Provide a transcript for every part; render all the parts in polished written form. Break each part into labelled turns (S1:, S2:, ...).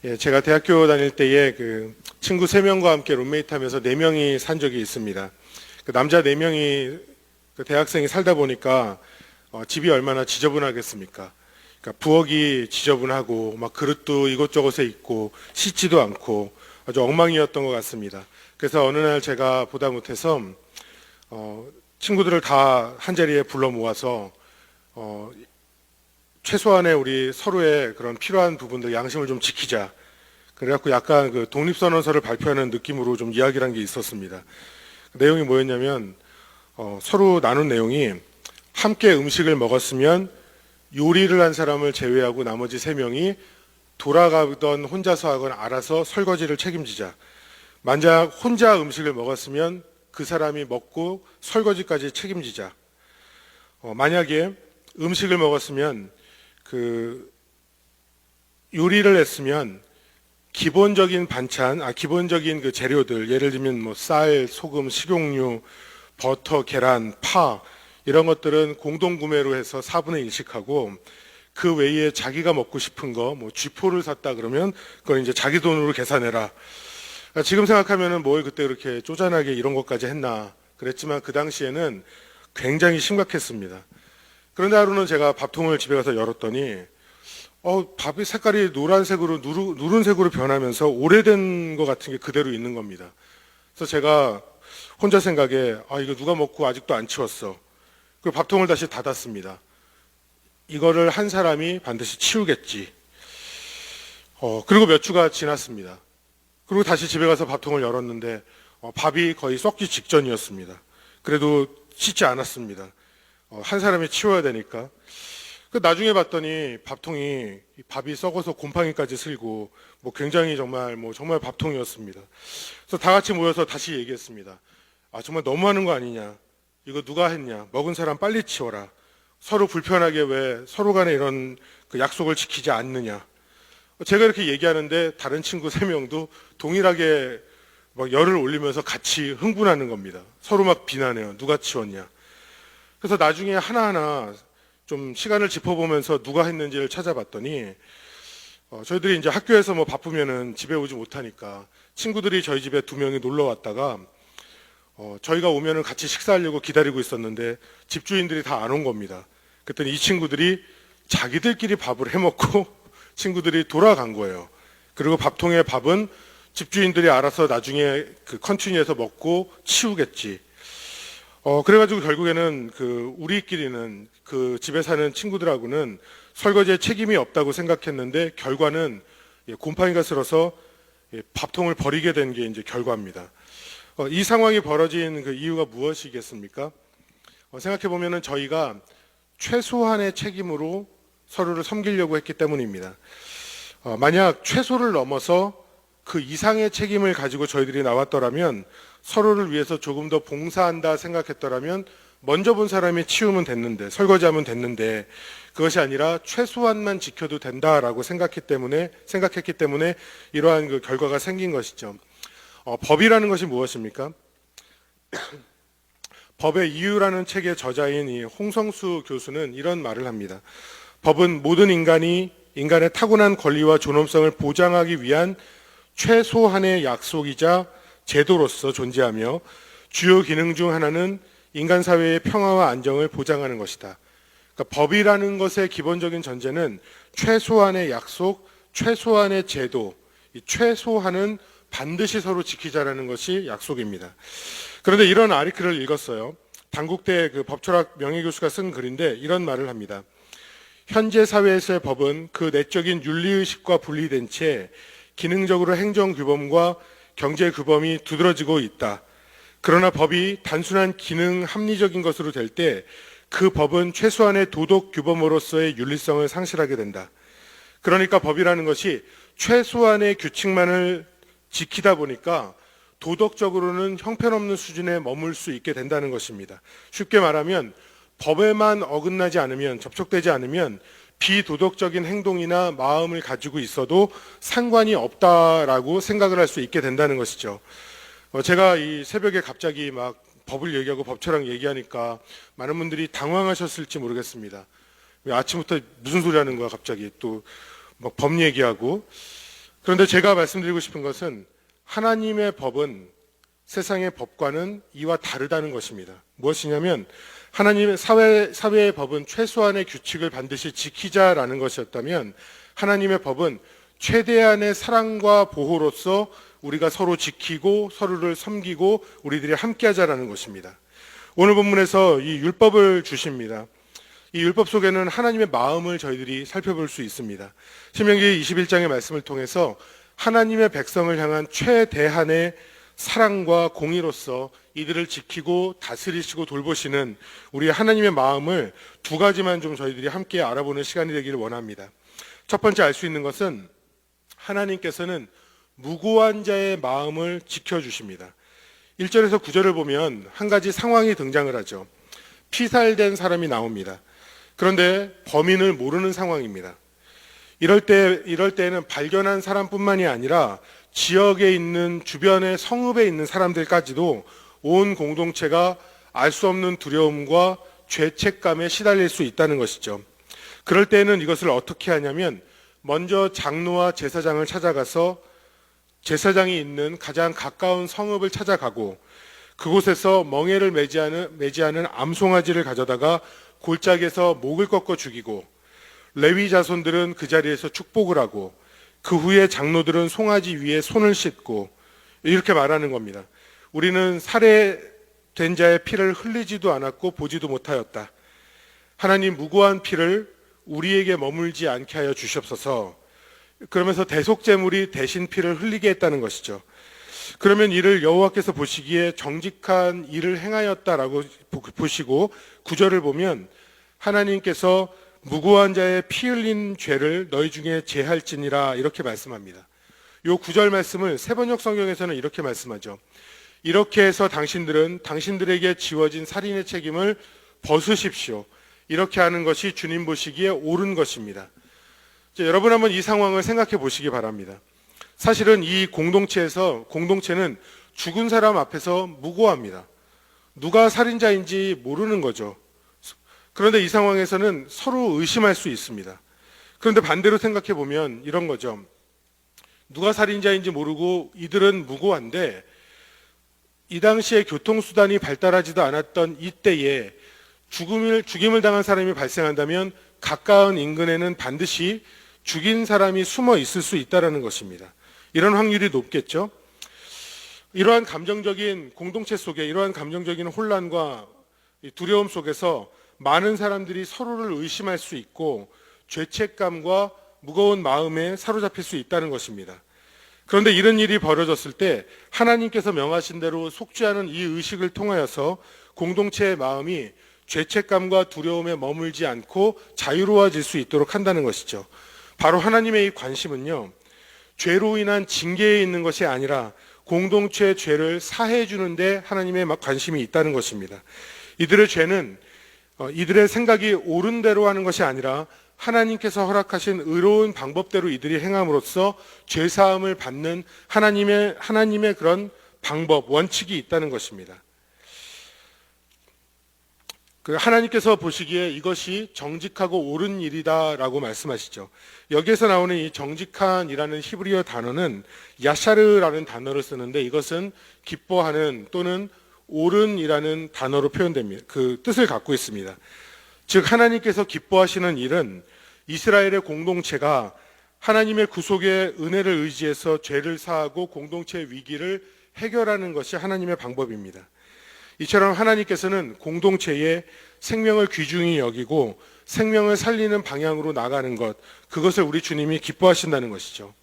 S1: 예, 제가 대학교 다닐 때에 그 친구 3명과 함께 룸메이트 하면서 4명이 산 적이 있습니다. 그 남자 4명이 그 대학생이 살다 보니까 집이 얼마나 지저분하겠습니까? 그러니까 부엌이 지저분하고 막 그릇도 이곳저곳에 있고 씻지도 않고 아주 엉망이었던 것 같습니다. 그래서 어느 날 제가 보다 못해서 친구들을 다 한자리에 불러 모아서 최소한의 우리 서로의 그런 필요한 부분들 양심을 좀 지키자. 그래갖고 약간 그 독립선언서를 발표하는 느낌으로 좀 이야기를 한 게 있었습니다. 내용이 뭐였냐면 서로 나눈 내용이 함께 음식을 먹었으면 요리를 한 사람을 제외하고 나머지 3명이 돌아가던 혼자서 하거나 알아서 설거지를 책임지자. 만약 혼자 음식을 먹었으면 그 사람이 먹고 설거지까지 책임지자. 만약에 음식을 먹었으면 그 요리를 했으면 기본적인 반찬, 기본적인 그 재료들, 예를 들면 뭐 쌀, 소금, 식용유, 버터, 계란, 파 이런 것들은 공동 구매로 해서 4분의 1씩 하고 그 외에 자기가 먹고 싶은 거, 뭐 쥐포를 샀다 그러면 그건 이제 자기 돈으로 계산해라. 그러니까 지금 생각하면은 뭘 그때 그렇게 쪼잔하게 이런 것까지 했나 그랬지만 그 당시에는 굉장히 심각했습니다. 그런데 하루는 제가 밥통을 집에 가서 열었더니 밥이 색깔이 노란색으로 누른색으로 변하면서 오래된 것 같은 게 그대로 있는 겁니다. 그래서 제가 혼자 생각에 이거 누가 먹고 아직도 안 치웠어. 그리고 밥통을 다시 닫았습니다. 이거를 한 사람이 반드시 치우겠지. 그리고 몇 주가 지났습니다. 그리고 다시 집에 가서 밥통을 열었는데 밥이 거의 썩기 직전이었습니다. 그래도 씻지 않았습니다. 한 사람이 치워야 되니까. 나중에 봤더니 밥통이 밥이 썩어서 곰팡이까지 슬고 뭐 굉장히 정말 밥통이었습니다. 그래서 다 같이 모여서 다시 얘기했습니다. 정말 너무하는 거 아니냐? 이거 누가 했냐? 먹은 사람 빨리 치워라. 서로 불편하게 왜 서로 간에 이런 그 약속을 지키지 않느냐? 제가 이렇게 얘기하는데 다른 친구 3명도 동일하게 막 열을 올리면서 같이 흥분하는 겁니다. 서로 막 비난해요. 누가 치웠냐? 그래서 나중에 하나하나 좀 시간을 짚어보면서 누가 했는지를 찾아봤더니 저희들이 이제 학교에서 뭐 바쁘면은 집에 오지 못하니까 친구들이 저희 집에 2명이 놀러 왔다가 저희가 오면은 같이 식사하려고 기다리고 있었는데 집주인들이 다 안 온 겁니다. 그랬더니 이 친구들이 자기들끼리 밥을 해먹고 친구들이 돌아간 거예요. 그리고 밥통에 밥은 집주인들이 알아서 나중에 그 컨티뉴에서 먹고 치우겠지. 그래가지고 결국에는 우리끼리는 그 집에 사는 친구들하고는 설거지에 책임이 없다고 생각했는데 결과는 곰팡이가 슬어서 밥통을 버리게 된 게 이제 결과입니다. 이 상황이 벌어진 그 이유가 무엇이겠습니까? 생각해 보면은 저희가 최소한의 책임으로 서로를 섬기려고 했기 때문입니다. 만약 최소를 넘어서 그 이상의 책임을 가지고 저희들이 나왔더라면 서로를 위해서 조금 더 봉사한다 생각했더라면 먼저 본 사람이 치우면 됐는데 설거지하면 됐는데 그것이 아니라 최소한만 지켜도 된다라고 생각했기 때문에 이러한 그 결과가 생긴 것이죠. 법이라는 것이 무엇입니까? 법의 이유라는 책의 저자인 이 홍성수 교수는 이런 말을 합니다. 법은 모든 인간의 타고난 권리와 존엄성을 보장하기 위한 최소한의 약속이자 제도로서 존재하며 주요 기능 중 하나는 인간 사회의 평화와 안정을 보장하는 것이다. 그러니까 법이라는 것의 기본적인 전제는 최소한의 약속, 최소한의 제도, 이 최소한은 반드시 서로 지키자라는 것이 약속입니다. 그런데 이런 아리클을 읽었어요. 단국대 그 법철학 명예교수가 쓴 글인데 이런 말을 합니다. 현재 사회에서의 법은 그 내적인 윤리의식과 분리된 채 기능적으로 행정규범과 경제규범이 두드러지고 있다. 그러나 법이 단순한 기능 합리적인 것으로 될 때 그 법은 최소한의 도덕규범으로서의 윤리성을 상실하게 된다. 그러니까 법이라는 것이 최소한의 규칙만을 지키다 보니까 도덕적으로는 형편없는 수준에 머물 수 있게 된다는 것입니다. 쉽게 말하면 법에만 어긋나지 않으면, 접촉되지 않으면 비도덕적인 행동이나 마음을 가지고 있어도 상관이 없다라고 생각을 할 수 있게 된다는 것이죠. 제가 이 새벽에 갑자기 막 법을 얘기하고 법처랑 얘기하니까 많은 분들이 당황하셨을지 모르겠습니다. 아침부터 무슨 소리 하는 거야 갑자기 또 막 법 얘기하고. 그런데 제가 말씀드리고 싶은 것은 하나님의 법은 세상의 법과는 이와 다르다는 것입니다. 무엇이냐면 하나님의 사회의 법은 최소한의 규칙을 반드시 지키자라는 것이었다면 하나님의 법은 최대한의 사랑과 보호로서 우리가 서로 지키고 서로를 섬기고 우리들이 함께하자라는 것입니다. 오늘 본문에서 이 율법을 주십니다. 이 율법 속에는 하나님의 마음을 저희들이 살펴볼 수 있습니다. 신명기 21장의 말씀을 통해서 하나님의 백성을 향한 최대한의 사랑과 공의로서 이들을 지키고 다스리시고 돌보시는 우리 하나님의 마음을 두 가지만 좀 저희들이 함께 알아보는 시간이 되기를 원합니다. 첫 번째 알 수 있는 것은 하나님께서는 무고한 자의 마음을 지켜주십니다. 1절에서 9절을 보면 한 가지 상황이 등장을 하죠. 피살된 사람이 나옵니다. 그런데 범인을 모르는 상황입니다. 이럴 때에는 발견한 사람뿐만이 아니라 지역에 있는 주변의 성읍에 있는 사람들까지도 온 공동체가 알 수 없는 두려움과 죄책감에 시달릴 수 있다는 것이죠. 그럴 때는 이것을 어떻게 하냐면 먼저 장로와 제사장을 찾아가서 제사장이 있는 가장 가까운 성읍을 찾아가고 그곳에서 멍에를 매지하는 암송아지를 가져다가 골짜기에서 목을 꺾어 죽이고 레위 자손들은 그 자리에서 축복을 하고 그 후에 장로들은 송아지 위에 손을 씻고 이렇게 말하는 겁니다. 우리는 살해된 자의 피를 흘리지도 않았고 보지도 못하였다. 하나님 무고한 피를 우리에게 머물지 않게 하여 주시옵소서. 그러면서 대속제물이 대신 피를 흘리게 했다는 것이죠. 그러면 이를 여호와께서 보시기에 정직한 일을 행하였다라고 보시고 9절을 보면 하나님께서 무고한 자의 피 흘린 죄를 너희 중에 제할지니라 이렇게 말씀합니다. 이 9절 말씀을 세번역 성경에서는 이렇게 말씀하죠. 이렇게 해서 당신들은 당신들에게 지워진 살인의 책임을 벗으십시오. 이렇게 하는 것이 주님 보시기에 옳은 것입니다. 여러분 한번 이 상황을 생각해 보시기 바랍니다. 사실은 이 공동체는 죽은 사람 앞에서 무고합니다. 누가 살인자인지 모르는 거죠. 그런데 이 상황에서는 서로 의심할 수 있습니다. 그런데 반대로 생각해 보면 이런 거죠. 누가 살인자인지 모르고 이들은 무고한데 이 당시에 교통수단이 발달하지도 않았던 이때에 죽임을 당한 사람이 발생한다면 가까운 인근에는 반드시 죽인 사람이 숨어 있을 수 있다는 것입니다. 이런 확률이 높겠죠. 이러한 감정적인 공동체 속에 이러한 감정적인 혼란과 두려움 속에서 많은 사람들이 서로를 의심할 수 있고 죄책감과 무거운 마음에 사로잡힐 수 있다는 것입니다. 그런데 이런 일이 벌어졌을 때 하나님께서 명하신 대로 속죄하는 이 의식을 통하여서 공동체의 마음이 죄책감과 두려움에 머물지 않고 자유로워질 수 있도록 한다는 것이죠. 바로 하나님의 이 관심은요, 죄로 인한 징계에 있는 것이 아니라 공동체의 죄를 사해 주는데 하나님의 관심이 있다는 것입니다. 이들의 죄는 이들의 생각이 옳은 대로 하는 것이 아니라 하나님께서 허락하신 의로운 방법대로 이들이 행함으로써 죄 사함을 받는 하나님의 그런 방법, 원칙이 있다는 것입니다. 하나님께서 보시기에 이것이 정직하고 옳은 일이다라고 말씀하시죠. 여기에서 나오는 이 정직한이라는 히브리어 단어는 야샤르라는 단어를 쓰는데 이것은 기뻐하는 또는 옳은이라는 단어로 표현됩니다. 그 뜻을 갖고 있습니다. 즉 하나님께서 기뻐하시는 일은 이스라엘의 공동체가 하나님의 구속의 은혜를 의지해서 죄를 사하고 공동체의 위기를 해결하는 것이 하나님의 방법입니다. 이처럼 하나님께서는 공동체의 생명을 귀중히 여기고 생명을 살리는 방향으로 나가는 것, 그것을 우리 주님이 기뻐하신다는 것이죠.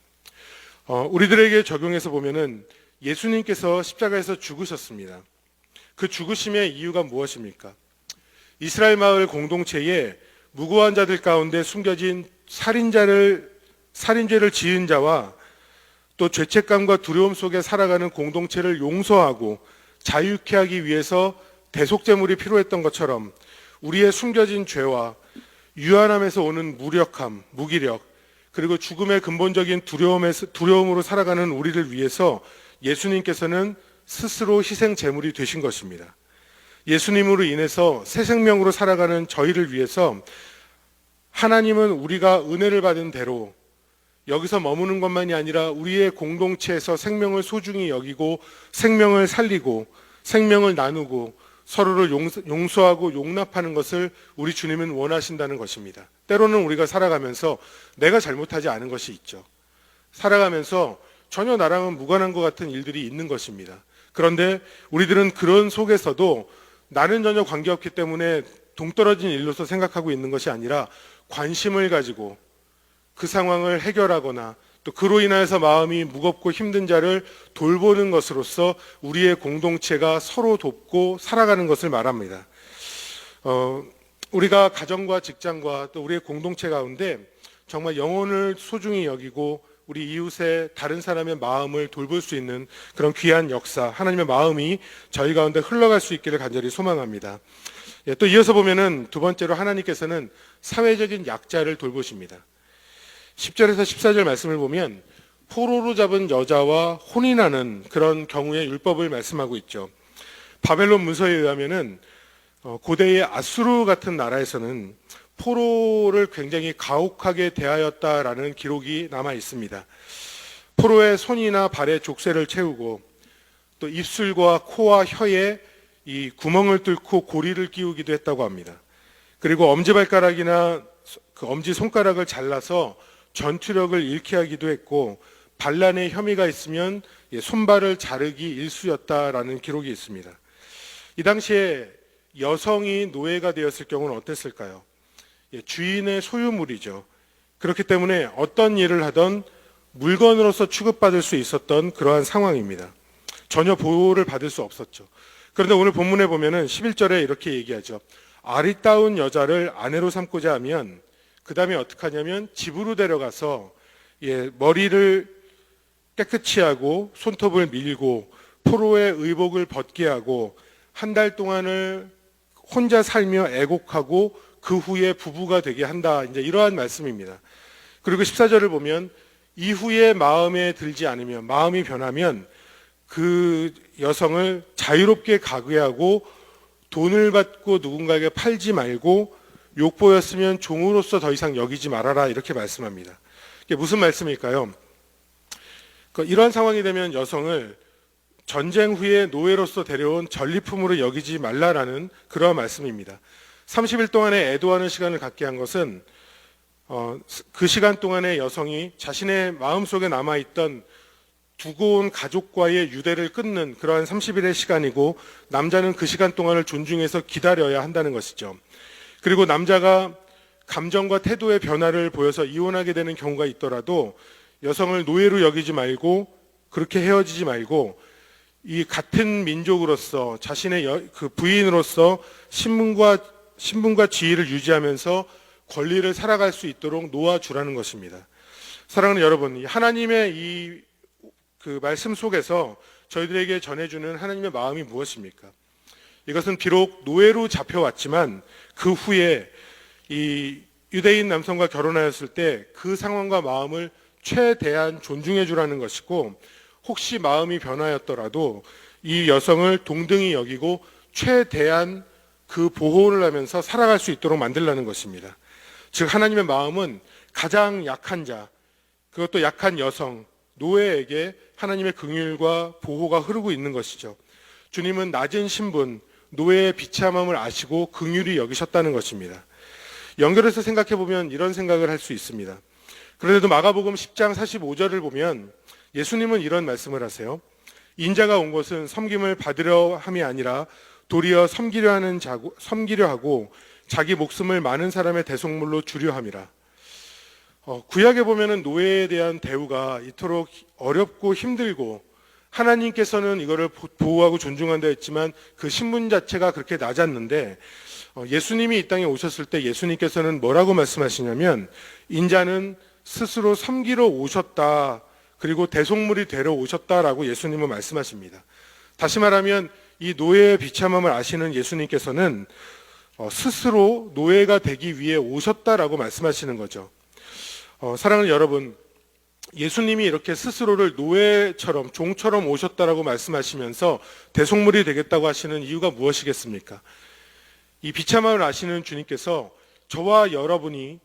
S1: 우리들에게 적용해서 보면은 예수님께서 십자가에서 죽으셨습니다. 그 죽으심의 이유가 무엇입니까? 이스라엘 마을 공동체에 무고한 자들 가운데 숨겨진 살인죄를 지은 자와 또 죄책감과 두려움 속에 살아가는 공동체를 용서하고 자유케 하기 위해서 대속제물이 필요했던 것처럼 우리의 숨겨진 죄와 유한함에서 오는 무력함, 무기력, 그리고 죽음의 근본적인 두려움으로 살아가는 우리를 위해서 예수님께서는 스스로 희생 제물이 되신 것입니다. 예수님으로 인해서 새 생명으로 살아가는 저희를 위해서 하나님은 우리가 은혜를 받은 대로 여기서 머무는 것만이 아니라 우리의 공동체에서 생명을 소중히 여기고 생명을 살리고 생명을 나누고 서로를 용서하고 용납하는 것을 우리 주님은 원하신다는 것입니다. 때로는 우리가 살아가면서 내가 잘못하지 않은 것이 있죠. 살아가면서 전혀 나랑은 무관한 것 같은 일들이 있는 것입니다. 그런데 우리들은 그런 속에서도 나는 전혀 관계없기 때문에 동떨어진 일로서 생각하고 있는 것이 아니라 관심을 가지고 그 상황을 해결하거나 또 그로 인하여서 마음이 무겁고 힘든 자를 돌보는 것으로서 우리의 공동체가 서로 돕고 살아가는 것을 말합니다. 우리가 가정과 직장과 또 우리의 공동체 가운데 정말 영혼을 소중히 여기고 우리 이웃의 다른 사람의 마음을 돌볼 수 있는 그런 귀한 역사, 하나님의 마음이 저희 가운데 흘러갈 수 있기를 간절히 소망합니다. 또 이어서 보면은 두 번째로 하나님께서는 사회적인 약자를 돌보십니다. 10절에서 14절 말씀을 보면 포로로 잡은 여자와 혼인하는 그런 경우의 율법을 말씀하고 있죠. 바벨론 문서에 의하면은 고대의 아수르 같은 나라에서는 포로를 굉장히 가혹하게 대하였다라는 기록이 남아 있습니다. 포로의 손이나 발에 족쇄를 채우고 또 입술과 코와 혀에 이 구멍을 뚫고 고리를 끼우기도 했다고 합니다. 그리고 엄지발가락이나 그 엄지손가락을 잘라서 전투력을 잃게 하기도 했고 반란의 혐의가 있으면 손발을 자르기 일쑤였다라는 기록이 있습니다. 이 당시에 여성이 노예가 되었을 경우는 어땠을까요? 주인의 소유물이죠. 그렇기 때문에 어떤 일을 하던 물건으로서 취급받을 수 있었던 그러한 상황입니다. 전혀 보호를 받을 수 없었죠. 그런데 오늘 본문에 보면은 11절에 이렇게 얘기하죠. 아리따운 여자를 아내로 삼고자 하면 그 다음에 어떻게 하냐면 집으로 데려가서 머리를 깨끗이 하고 손톱을 밀고 포로의 의복을 벗게 하고 한 달 동안을 혼자 살며 애곡하고 그 후에 부부가 되게 한다. 이제 이러한 말씀입니다. 그리고 14절을 보면 이후에 마음에 들지 않으면 마음이 변하면 그 여성을 자유롭게 가게하고 돈을 받고 누군가에게 팔지 말고 욕보였으면 종으로서 더 이상 여기지 말아라 이렇게 말씀합니다. 이게 무슨 말씀일까요? 이러한 상황이 되면 여성을 전쟁 후에 노예로서 데려온 전리품으로 여기지 말라라는 그러한 말씀입니다. 30일 동안의 애도하는 시간을 갖게 한 것은 그 시간 동안에 여성이 자신의 마음속에 남아있던 두고 온 가족과의 유대를 끊는 그러한 30일의 시간이고 남자는 그 시간 동안을 존중해서 기다려야 한다는 것이죠. 그리고 남자가 감정과 태도의 변화를 보여서 이혼하게 되는 경우가 있더라도 여성을 노예로 여기지 말고 그렇게 헤어지지 말고 이 같은 민족으로서 자신의 그 부인으로서 신분과 지위를 유지하면서 권리를 살아갈 수 있도록 놓아주라는 것입니다. 사랑하는 여러분, 하나님의 이 그 말씀 속에서 저희들에게 전해주는 하나님의 마음이 무엇입니까? 이것은 비록 노예로 잡혀왔지만 그 후에 이 유대인 남성과 결혼하였을 때 그 상황과 마음을 최대한 존중해 주라는 것이고 혹시 마음이 변하였더라도 이 여성을 동등히 여기고 최대한 그 보호를 하면서 살아갈 수 있도록 만들라는 것입니다. 즉 하나님의 마음은 가장 약한 자, 그것도 약한 여성, 노예에게 하나님의 긍휼과 보호가 흐르고 있는 것이죠. 주님은 낮은 신분, 노예의 비참함을 아시고 긍휼히 여기셨다는 것입니다. 연결해서 생각해 보면 이런 생각을 할 수 있습니다. 그런데도 마가복음 10장 45절을 보면 예수님은 이런 말씀을 하세요. 인자가 온 것은 섬김을 받으려 함이 아니라 도리어 섬기려 하고 자기 목숨을 많은 사람의 대속물로 주려 함이라. 구약에 보면은 노예에 대한 대우가 이토록 어렵고 힘들고 하나님께서는 이거를 보호하고 존중한다 했지만 그 신분 자체가 그렇게 낮았는데 예수님이 이 땅에 오셨을 때 예수님께서는 뭐라고 말씀하시냐면 인자는 스스로 섬기러 오셨다. 그리고 대속물이 되러 오셨다라고 예수님은 말씀하십니다. 다시 말하면 이 노예의 비참함을 아시는 예수님께서는 스스로 노예가 되기 위해 오셨다라고 말씀하시는 거죠. 사랑하는 여러분, 예수님이 이렇게 스스로를 노예처럼 종처럼 오셨다라고 말씀하시면서 대속물이 되겠다고 하시는 이유가 무엇이겠습니까? 이 비참함을 아시는 주님께서 저와 여러분이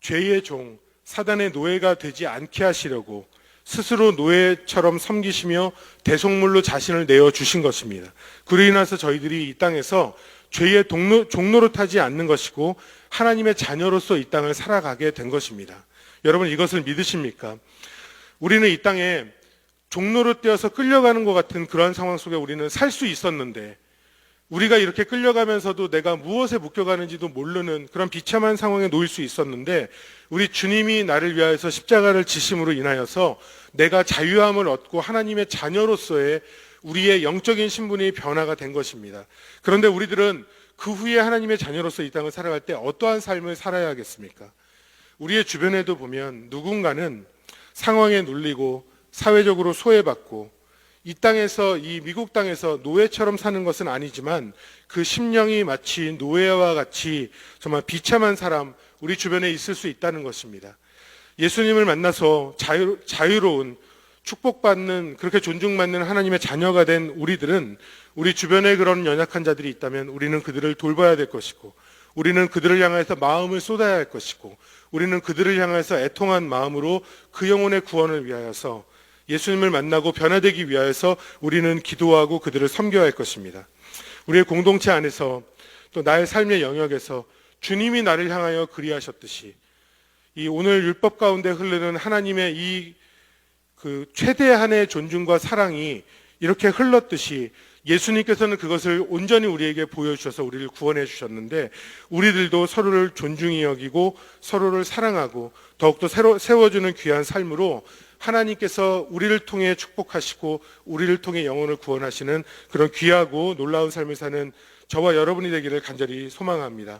S1: 죄의 종, 사단의 노예가 되지 않게 하시려고 스스로 노예처럼 섬기시며 대속물로 자신을 내어주신 것입니다. 그로 인해서 저희들이 이 땅에서 죄의 종로로 타지 않는 것이고 하나님의 자녀로서 이 땅을 살아가게 된 것입니다. 여러분, 이것을 믿으십니까? 우리는 이 땅에 종로로 떼어서 끌려가는 것 같은 그런 상황 속에 우리는 살 수 있었는데, 우리가 이렇게 끌려가면서도 내가 무엇에 묶여가는지도 모르는 그런 비참한 상황에 놓일 수 있었는데, 우리 주님이 나를 위하여서 십자가를 지심으로 인하여서 내가 자유함을 얻고 하나님의 자녀로서의 우리의 영적인 신분이 변화가 된 것입니다. 그런데 우리들은 그 후에 하나님의 자녀로서 이 땅을 살아갈 때 어떠한 삶을 살아야 하겠습니까? 우리의 주변에도 보면 누군가는 상황에 눌리고 사회적으로 소외받고 이 땅에서, 이 미국 땅에서 노예처럼 사는 것은 아니지만 그 심령이 마치 노예와 같이 정말 비참한 사람, 우리 주변에 있을 수 있다는 것입니다. 예수님을 만나서 자유로운, 축복받는, 그렇게 존중받는 하나님의 자녀가 된 우리들은 우리 주변에 그런 연약한 자들이 있다면 우리는 그들을 돌봐야 될 것이고, 우리는 그들을 향해서 마음을 쏟아야 할 것이고, 우리는 그들을 향해서 애통한 마음으로 그 영혼의 구원을 위하여서, 예수님을 만나고 변화되기 위하여서 우리는 기도하고 그들을 섬겨야 할 것입니다. 우리의 공동체 안에서 또 나의 삶의 영역에서 주님이 나를 향하여 그리하셨듯이 이 오늘 율법 가운데 흐르는 하나님의 이 그 최대한의 존중과 사랑이 이렇게 흘렀듯이 예수님께서는 그것을 온전히 우리에게 보여주셔서 우리를 구원해 주셨는데, 우리들도 서로를 존중히 여기고 서로를 사랑하고 더욱더 세워주는 귀한 삶으로 하나님께서 우리를 통해 축복하시고 우리를 통해 영혼을 구원하시는 그런 귀하고 놀라운 삶을 사는 저와 여러분이 되기를 간절히 소망합니다.